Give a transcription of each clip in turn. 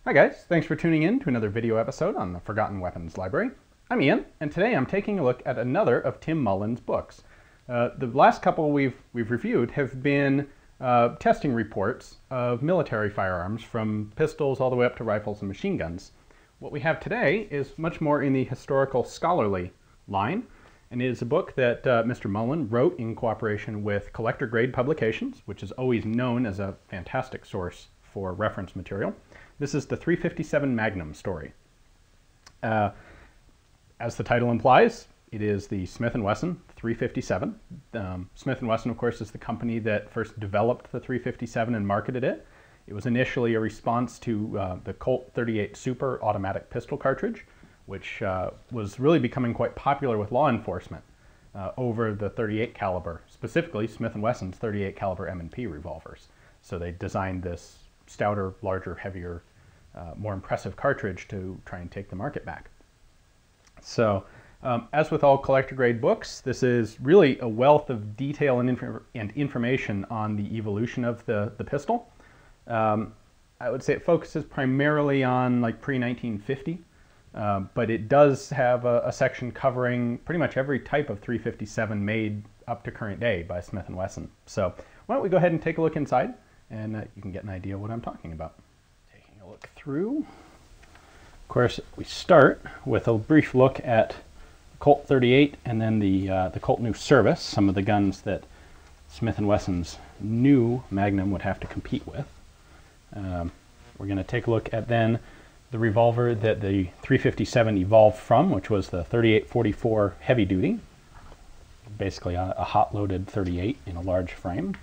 Hi guys, thanks for tuning in to another video episode on the Forgotten Weapons Library. I'm Ian, and today I'm taking a look at another of Tim Mullin's books. The last couple we've reviewed have been testing reports of military firearms, from pistols all the way up to rifles and machine guns. What we have today is much more in the historical scholarly line, and it is a book that Mr. Mullin wrote in cooperation with Collector Grade Publications, which is always known as a fantastic source for reference material. This is the 357 Magnum Story. As the title implies, it is the Smith & Wesson 357. Smith & Wesson, of course, is the company that first developed the 357 and marketed it. It was initially a response to the Colt 38 Super automatic pistol cartridge, which was really becoming quite popular with law enforcement over the 38 caliber, specifically Smith & Wesson's 38 caliber M&P revolvers. So they designed this stouter, larger, heavier, more impressive cartridge to try and take the market back. So, as with all collector grade books, this is really a wealth of detail and information on the evolution of the pistol. I would say it focuses primarily on like pre-1950, but it does have a section covering pretty much every type of 357 made up to current day by Smith & Wesson. So why don't we go ahead and take a look inside, and you can get an idea of what I'm talking about. Taking a look through. Of course, we start with a brief look at Colt 38 and then the Colt New Service, some of the guns that Smith & Wesson's new Magnum would have to compete with. We're going to take a look at then the revolver that the 357 evolved from, which was the 3844 heavy duty, basically a hot-loaded 38 in a large frame.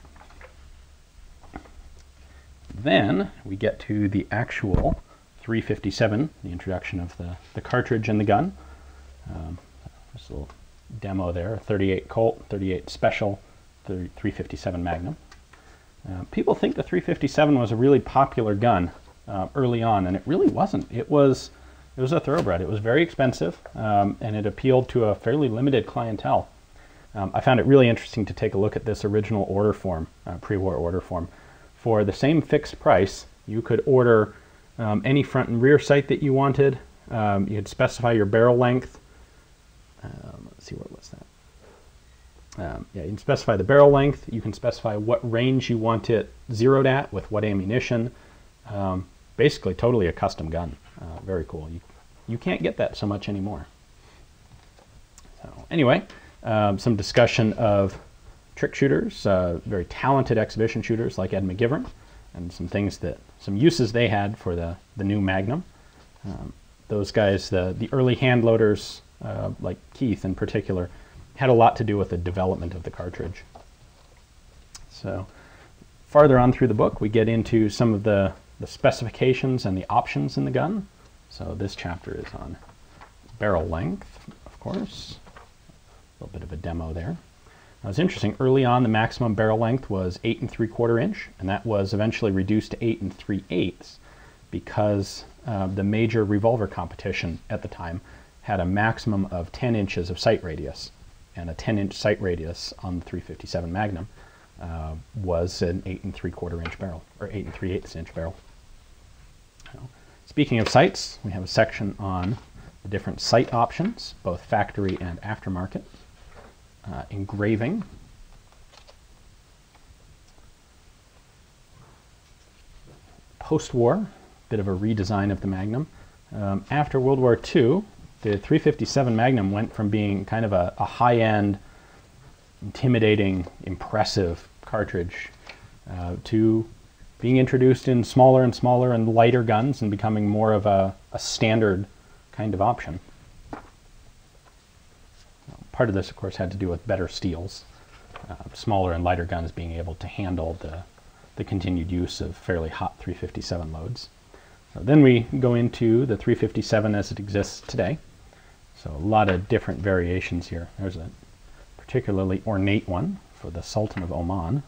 Then we get to the actual 357, the introduction of the cartridge and the gun. Just a little demo there, 38 Colt, 38 Special, 357 Magnum. People think the 357 was a really popular gun early on, and it really wasn't. It was a thoroughbred. It was very expensive, and it appealed to a fairly limited clientele. I found it really interesting to take a look at this original order form, pre-war order form. For the same fixed price, you could order any front and rear sight that you wanted. You could specify your barrel length. Let's see, what was that? Yeah, you can specify the barrel length. You can specify what range you want it zeroed at with what ammunition. Basically, totally a custom gun. Very cool. You can't get that so much anymore. So anyway, some discussion of trick shooters, very talented exhibition shooters like Ed McGivern, and some uses they had for the new Magnum. Those guys, the early hand loaders, like Keith in particular, had a lot to do with the development of the cartridge. So farther on through the book, we get into some of the specifications and the options in the gun. So this chapter is on barrel length, of course. A little bit of a demo there. Now, it's interesting, early on the maximum barrel length was 8 3/4 inch, and that was eventually reduced to 8 3/8 because the major revolver competition at the time had a maximum of 10 inches of sight radius, and a 10-inch sight radius on the 357 Magnum was an 8 3/4 inch barrel, or 8 3/8 inch barrel. Now, speaking of sights, we have a section on the different sight options, both factory and aftermarket. Engraving. Post-war, bit of a redesign of the Magnum. After World War II, the 357 Magnum went from being kind of a high-end, intimidating, impressive cartridge to being introduced in smaller and smaller and lighter guns and becoming more of a standard kind of option. Part of this, of course, had to do with better steels, smaller and lighter guns being able to handle the continued use of fairly hot 357 loads. So then we go into the 357 as it exists today. So a lot of different variations here. There's a particularly ornate one for the Sultan of Oman.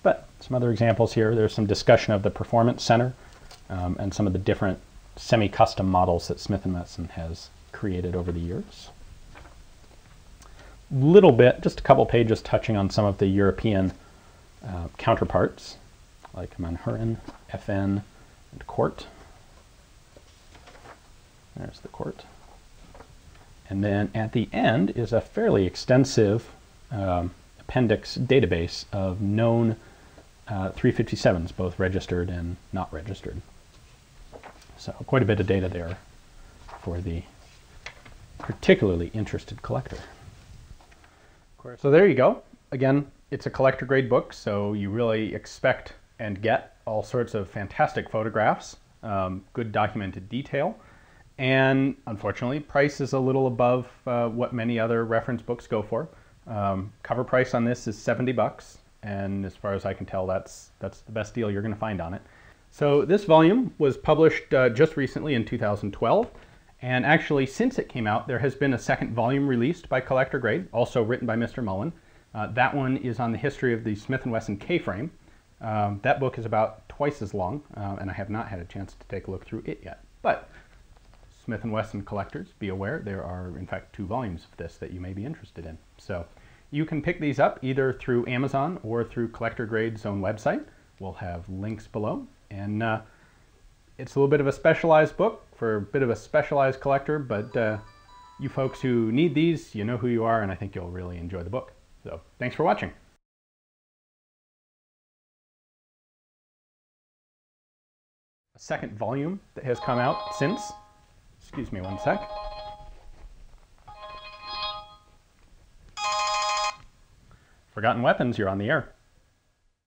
But some other examples here. There's some discussion of the Performance Center and some of the different semi-custom models that Smith & Wesson has created over the years. Little bit, just a couple pages touching on some of the European counterparts, like Manhurin, FN, and quart. There's the quart. And then at the end is a fairly extensive appendix database of known 357s, both registered and not registered. So quite a bit of data there for the particularly interested collector. So there you go. Again, it's a collector grade book, so you really expect and get all sorts of fantastic photographs, good documented detail, and unfortunately price is a little above what many other reference books go for. Cover price on this is $70, and as far as I can tell, that's the best deal you're going to find on it. So this volume was published just recently in 2012, and actually since it came out there has been a second volume released by Collector Grade, also written by Mr. Mullin. That one is on the history of the Smith & Wesson K-frame. That book is about twice as long, and I have not had a chance to take a look through it yet. But Smith & Wesson collectors, be aware, there are in fact 2 volumes of this that you may be interested in. So you can pick these up either through Amazon or through Collector Grade's own website. We'll have links below. And it's a little bit of a specialized book for a bit of a specialized collector, but you folks who need these, you know who you are, and I think you'll really enjoy the book. So thanks for watching. A second volume that has come out since. Excuse me one sec. Forgotten Weapons, you're on the air.